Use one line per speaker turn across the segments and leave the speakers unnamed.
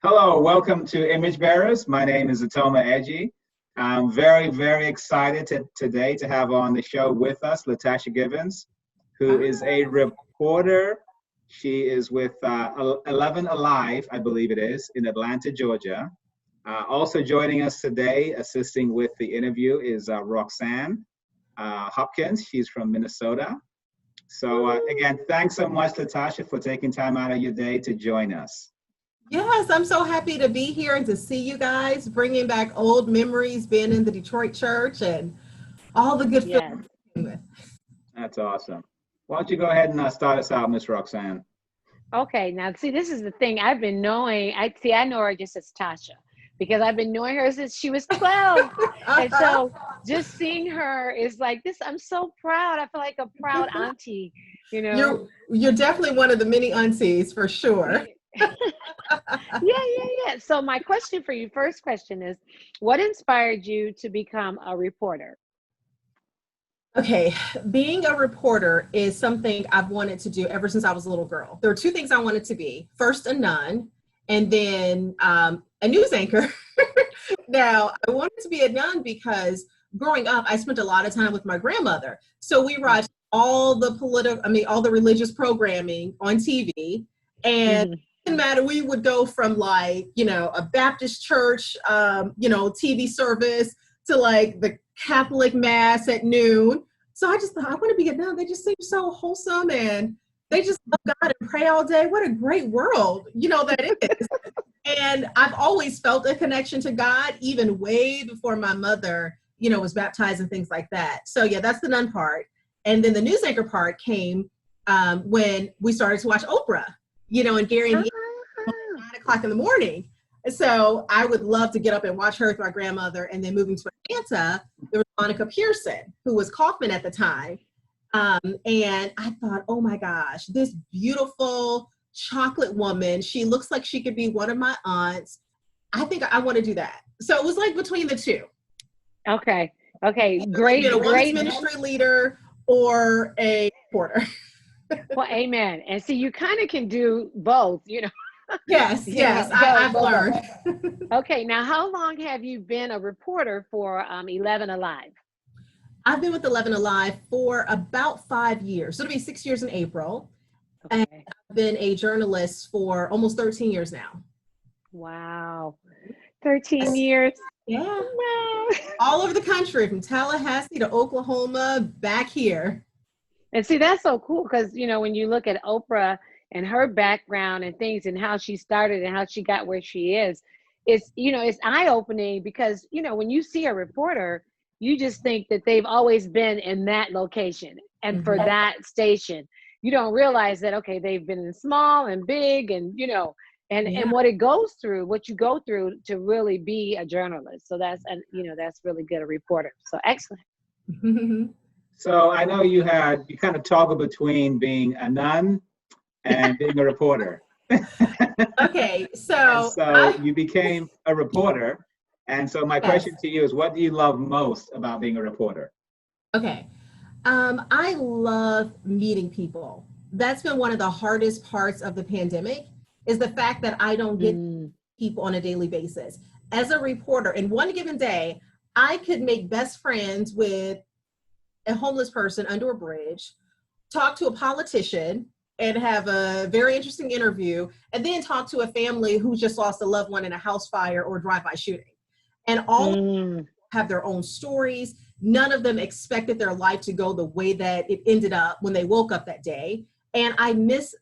Hello, welcome to Image Bearers. My name is Atoma Edgy. I'm very excited today to have on the show with us Latasha Givens, who is a reporter. She is with 11 Alive, I believe it is, in Atlanta, Georgia. Also joining us today, assisting with the interview, is Roxanne Hopkins. She's from Minnesota. So again, thanks so much, Latasha, for taking time out of your day to join us.
Yes, I'm so happy to be here and to see you guys, bringing back old memories, being in the Detroit church and all the good
Yes.
feelings.
That's awesome. Why don't you go ahead and start us out, Miss Roxanne?
Okay, now see, this is the thing. I've been knowing, I know her just as Tasha because I've been knowing her since she was 12. And so just seeing her is like this, I'm so proud. I feel like a proud auntie, you know.
You're definitely one of the many aunties for sure.
Yeah. So my question for you, first question is, what inspired you to become a reporter?
Okay, being a reporter is something I've wanted to do ever since I was a little girl. There were two things I wanted to be. First, a nun, and then a news anchor. Now, I wanted to be a nun because growing up, I spent a lot of time with my grandmother. So we watched all the all the religious programming on TV. And it didn't matter, we would go from like, a Baptist church, TV service to like the Catholic mass at noon. So I just thought, I want to be a nun. They just seem so wholesome and they just love God and pray all day. What a great world, that is. And I've always felt a connection to God, even way before my mother, was baptized and things like that. So yeah, that's the nun part. And then the news anchor part came when we started to watch Oprah, and Gary and 9 o'clock in the morning. So I would love to get up and watch her with my grandmother. And then moving to Atlanta, there was Monica Pearson, who was Kaufman at the time. And I thought, oh my gosh, this beautiful chocolate woman, she looks like she could be one of my aunts. I think I want to do that. So it was like between the two.
Okay. Great.
A women's ministry leader or a reporter.
Well, amen. And see, you kind of can do both,
Yes, I've learned.
Okay, now how long have you been a reporter for 11 Alive?
I've been with 11 Alive for about 5 years. So it'll be 6 years in April. Okay. And I've been a journalist for almost 13 years now.
Wow. 13 years.
Yeah.
Wow.
All over the country, from Tallahassee to Oklahoma, back here.
And see, that's so cool because, when you look at Oprah and her background and things and how she started and how she got where she is, it's eye-opening because, when you see a reporter, you just think that they've always been in that location and for that station. You don't realize that, okay, they've been in small and big and, and what what you go through to really be a journalist. So that's really good, a reporter. So excellent.
So I know you kind of toggle between being a nun and being a reporter.
Okay, so
you became a reporter. And so my question to you is, what do you love most about being a reporter?
Okay. I love meeting people. That's been one of the hardest parts of the pandemic, is the fact that I don't get people on a daily basis. As a reporter, in one given day, I could make best friends with a homeless person under a bridge, talk to a politician and have a very interesting interview, and then talk to a family who just lost a loved one in a house fire or drive-by shooting. And all have their own stories. None of them expected their life to go the way that it ended up when they woke up that day. And I miss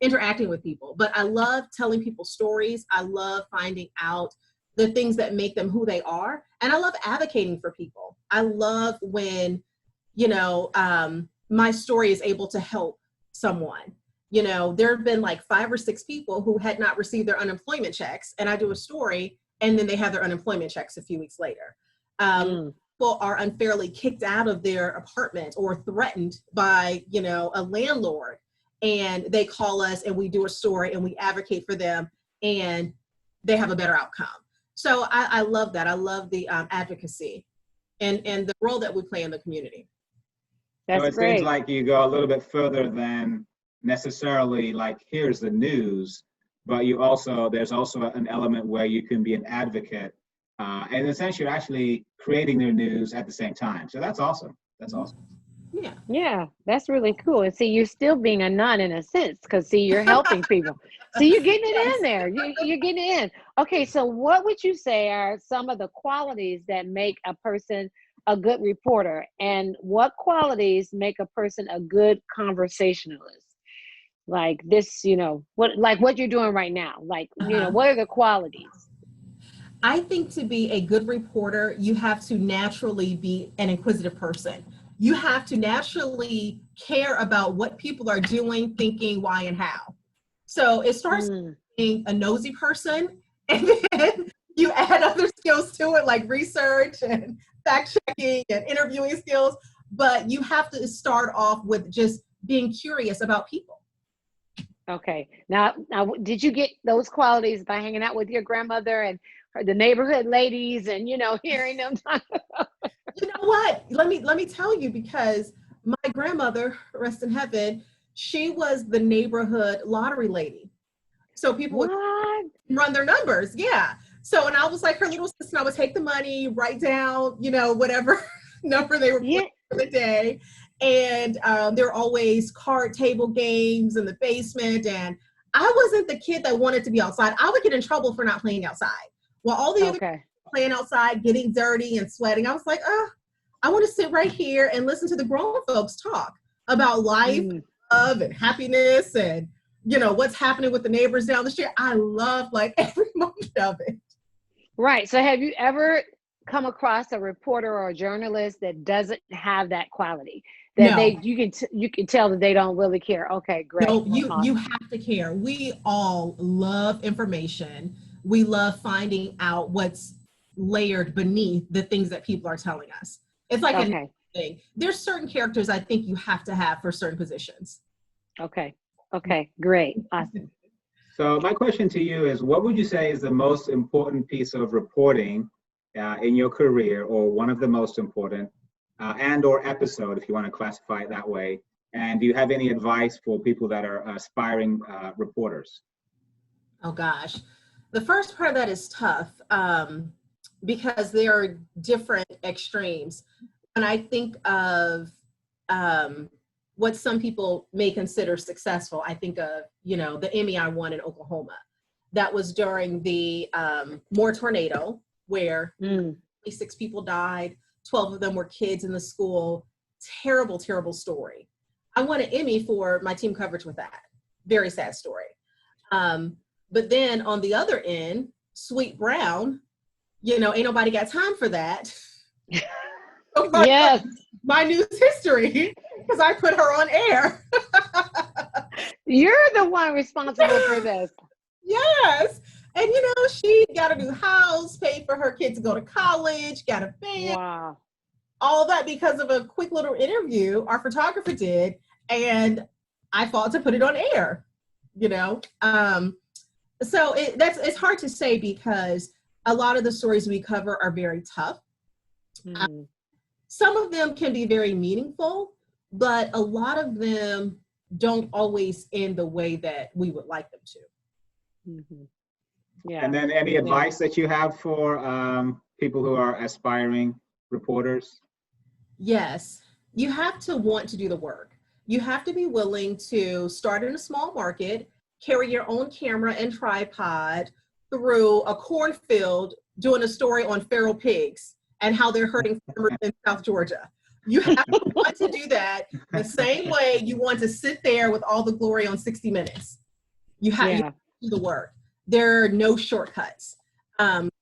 interacting with people, but I love telling people stories. I love finding out the things that make them who they are. And I love advocating for people. I love when, my story is able to help someone. There have been like 5 or 6 people who had not received their unemployment checks, and I do a story and then they have their unemployment checks a few weeks later. People are unfairly kicked out of their apartment or threatened by, a landlord, and they call us and we do a story and we advocate for them and they have a better outcome. So I love that. I love the advocacy and the role that we play in the community.
That's
so it
great.
Seems like you go a little bit further than necessarily like, here's the news, but there's also an element where you can be an advocate, and essentially you're actually creating their news at the same time. So that's awesome. That's awesome.
Yeah.
Yeah, that's really cool. And see, you're still being a nun in a sense, because see, you're helping people. So you're getting it in there. You're getting it in. Okay, so what would you say are some of the qualities that make a person a good reporter, and what qualities make a person a good conversationalist? Like this, what you're doing right now. Like, what are the qualities?
I think to be a good reporter, you have to naturally be an inquisitive person. You have to naturally care about what people are doing, thinking, why, and how. So it starts being a nosy person, and then you add other skills to it, like research and fact checking and interviewing skills. But you have to start off with just being curious about people.
Okay. Now, did you get those qualities by hanging out with your grandmother and the neighborhood ladies and, hearing them talk?
You know what? Let me tell you, because my grandmother, rest in heaven, she was the neighborhood lottery lady. So people would run their numbers. Yeah. So, and I was like her little sister, and I would take the money, write down, whatever number they were playing for the day. And there were always card table games in the basement. And I wasn't the kid that wanted to be outside. I would get in trouble for not playing outside. While all the other kids were playing outside, getting dirty and sweating, I was like, I want to sit right here and listen to the grown folks talk about life, love, and happiness, and what's happening with the neighbors down the street. I love like every moment of it.
Right. So have you ever come across a reporter or a journalist that doesn't have that quality? That you can tell that they don't really care. Okay, great.
No, you have to care. We all love information. We love finding out what's layered beneath the things that people are telling us. It's like a thing. There's certain characters I think you have to have for certain positions.
Okay, great, awesome.
So my question to you is, what would you say is the most important piece of reporting in your career, or one of the most important, and or episode, if you want to classify it that way? And do you have any advice for people that are aspiring reporters?
Oh gosh, the first part of that is tough because there are different extremes. When I think of what some people may consider successful, I think of, the Emmy I won in Oklahoma. That was during the Moore tornado, where 6 people died, 12 of them were kids in the school. Terrible, terrible story. I won an Emmy for my team coverage with that. Very sad story. But then on the other end, Sweet Brown, ain't nobody got time for that.
Yes.
My news history, because I put her on air.
You're the one responsible for this.
Yes. And she got a new house, paid for her kids to go to college, got a band. Wow. All that because of a quick little interview our photographer did, and I fought to put it on air. So it's hard to say, because a lot of the stories we cover are very tough. Some of them can be very meaningful, but a lot of them don't always end the way that we would like them to.
Yeah. And then any advice that you have for people who are aspiring reporters?
Yes, you have to want to do the work. You have to be willing to start in a small market, carry your own camera and tripod through a cornfield doing a story on feral pigs and how they're hurting farmers in South Georgia. You have to want to do that the same way you want to sit there with all the glory on 60 Minutes. You have to do the work. There are no shortcuts.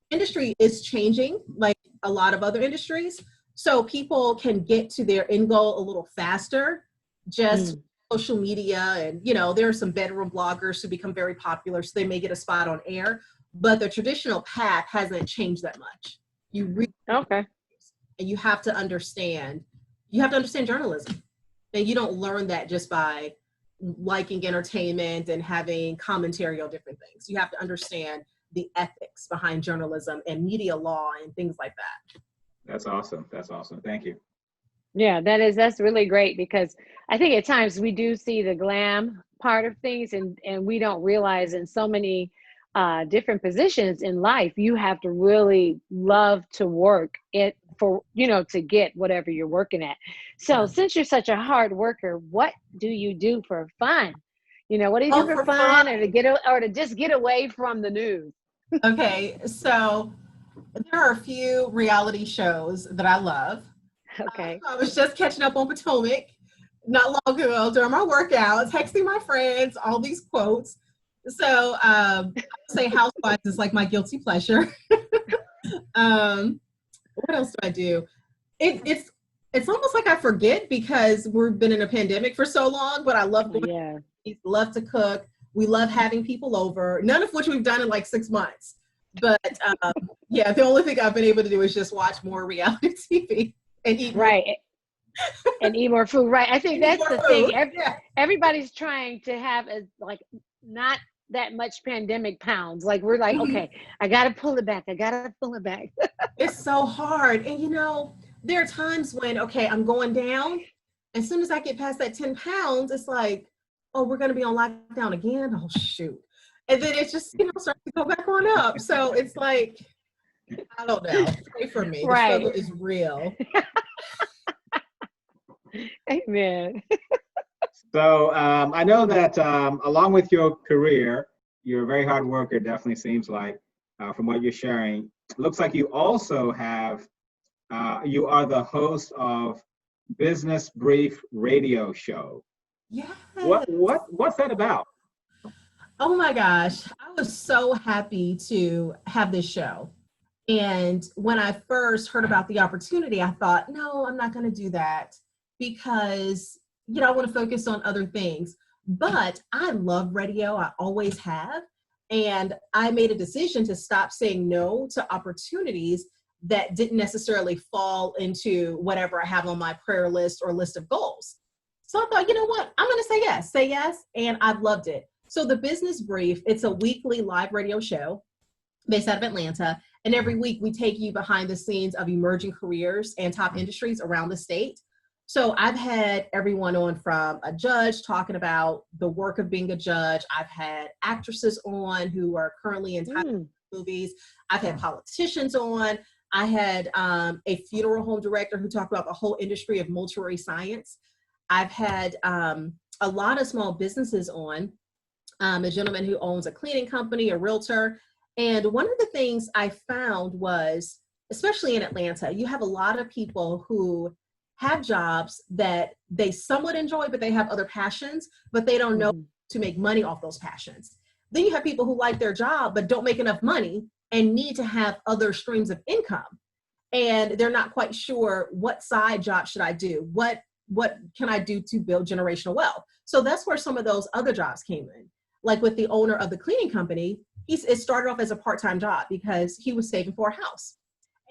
Industry is changing like a lot of other industries. So people can get to their end goal a little faster, just social media. And, there are some bedroom bloggers who become very popular, so they may get a spot on air, but the traditional path hasn't changed that much. You really and you have to understand journalism. And you don't learn that just by liking entertainment and having commentary on different things. You have to understand the ethics behind journalism and media law and things like that.
That's awesome. Thank you.
Yeah, that's really great because I think at times we do see the glam part of things and we don't realize in so many different positions in life you have to really love to work it for to get whatever you're working at. So
Yeah.
since you're such a hard worker, what do you do for fun? What do you do
Oh,
for
for fun.
fun or to just get away from the news?
Okay, so there are a few reality shows that I love.
Okay.
I was just catching up on Potomac not long ago during my workout, texting my friends all these quotes. So I would say Housewives is like my guilty pleasure. What else do I do? It's almost like I forget because we've been in a pandemic for so long, but I love
Oh,
going,
yeah.
love to cook. We love having people over, none of which we've done in like 6 months. But yeah, the only thing I've been able to do is just watch more reality TV and eat more,
Right. And eat more food. Right. I think
and eat
that's
more
the
food.
thing.
Yeah.
Everybody's trying to have like not that much pandemic pounds. Like we're like,
Mhm.
okay, I gotta pull it back. I gotta pull it back.
It's so hard. And there are times when, okay, I'm going down. As soon as I get past that 10 pounds, it's like, oh, we're going to be on lockdown again. Oh, shoot. And then it's just, starts to go back on up. So it's like, I don't know. Pray for me. The
Right.
struggle is real.
Amen.
So I know that along with your career, you're a very hard worker, definitely seems like, from what you're sharing. It looks like you also have, you are the host of Business Brief radio show.
Yeah.
What's that about?
Oh my gosh. I was so happy to have this show. And when I first heard about the opportunity, I thought, no, I'm not going to do that because, I want to focus on other things. But I love radio. I always have. And I made a decision to stop saying no to opportunities that didn't necessarily fall into whatever I have on my prayer list or list of goals. So I thought, you know what? I'm going to say yes. And I've loved it. So the Business Brief, it's a weekly live radio show based out of Atlanta. And every week we take you behind the scenes of emerging careers and top industries around the state. So I've had everyone on from a judge talking about the work of being a judge. I've had actresses on who are currently in movies. I've had politicians on. I had a funeral home director who talked about the whole industry of mortuary science. I've had a lot of small businesses on, a gentleman who owns a cleaning company, a realtor. And one of the things I found was, especially in Atlanta, you have a lot of people who have jobs that they somewhat enjoy, but they have other passions, but they don't know to make money off those passions. Then you have people who like their job, but don't make enough money and need to have other streams of income. And they're not quite sure, what side job should I do? What can I do to build generational wealth? So that's where some of those other jobs came in. Like with the owner of the cleaning company, it started off as a part-time job because he was saving for a house.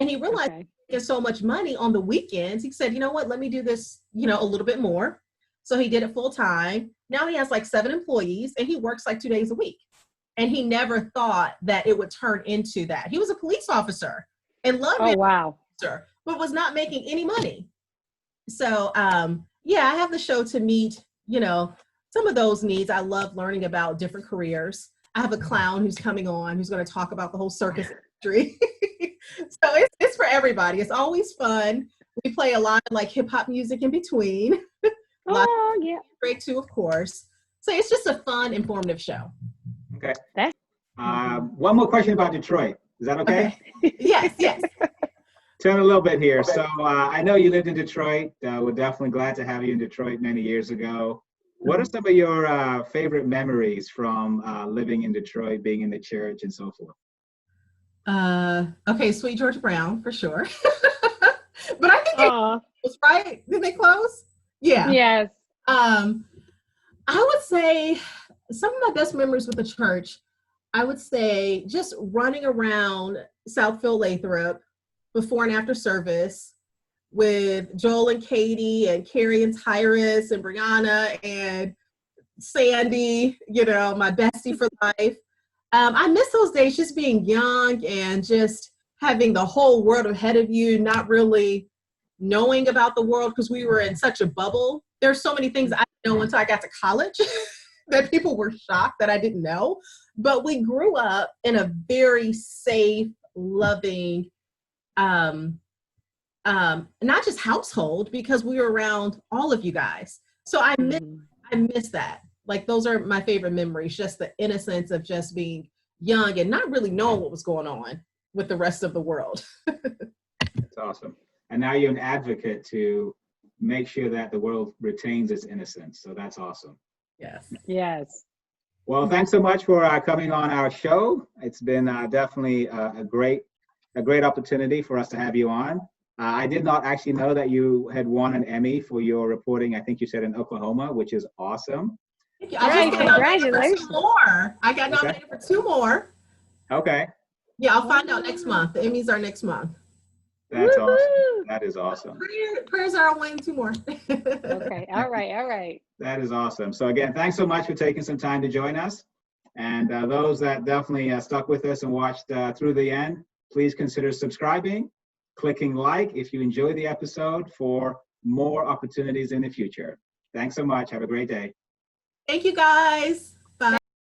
And he realized he gets so much money on the weekends. He said, you know what, let me do this, a little bit more. So he did it full time. Now he has like 7 employees and he works like 2 days a week. And he never thought that it would turn into that. He was a police officer and loved being an officer, but was not making any money. So yeah, I have the show to meet, some of those needs. I love learning about different careers. I have a clown who's coming on who's going to talk about the whole circus industry. So it's for everybody. It's always fun. We play a lot of like hip hop music in between.
Oh, yeah.
Great too, of course. So it's just a fun, informative show.
Okay.
That's
One more question about Detroit. Is that okay?
Yes.
Turn a little bit here. So I know you lived in Detroit. We're definitely glad to have you in Detroit many years ago. What are some of your favorite memories from living in Detroit, being in the church and so forth?
Okay, Sweet George Brown for sure. But I think they closed, right? Did they close? Yeah.
Yes.
I would say some of my best memories with the church, I would say just running around Southfield Lathrop before and after service with Joel and Katie and Carrie and Tyrus and Brianna and Sandy, my bestie for life. I miss those days, just being young and just having the whole world ahead of you, not really knowing about the world because we were in such a bubble. There's so many things I didn't know until I got to college that people were shocked that I didn't know. But we grew up in a very safe, loving, not just household, because we were around all of you guys. So I miss that. Like, those are my favorite memories, just the innocence of just being young and not really knowing what was going on with the rest of the world.
That's awesome. And now you're an advocate to make sure that the world retains its innocence. So that's awesome.
Yes.
Yes.
Well, thanks so much for coming on our show. It's been definitely a great opportunity for us to have you on. I did not actually know that you had won an Emmy for your reporting. I think you said in Oklahoma, which is awesome.
Thank you. I just got nominated for 2 more. I got nominated for 2 more.
Okay.
Yeah, I'll find out next month. The Emmys are next month.
That's awesome. That is awesome.
Prayers are winning 2 more.
Okay. All right.
That is awesome. So again, thanks so much for taking some time to join us. And those that definitely stuck with us and watched through the end, please consider subscribing, clicking like if you enjoyed the episode for more opportunities in the future. Thanks so much. Have a great day.
Thank you, guys.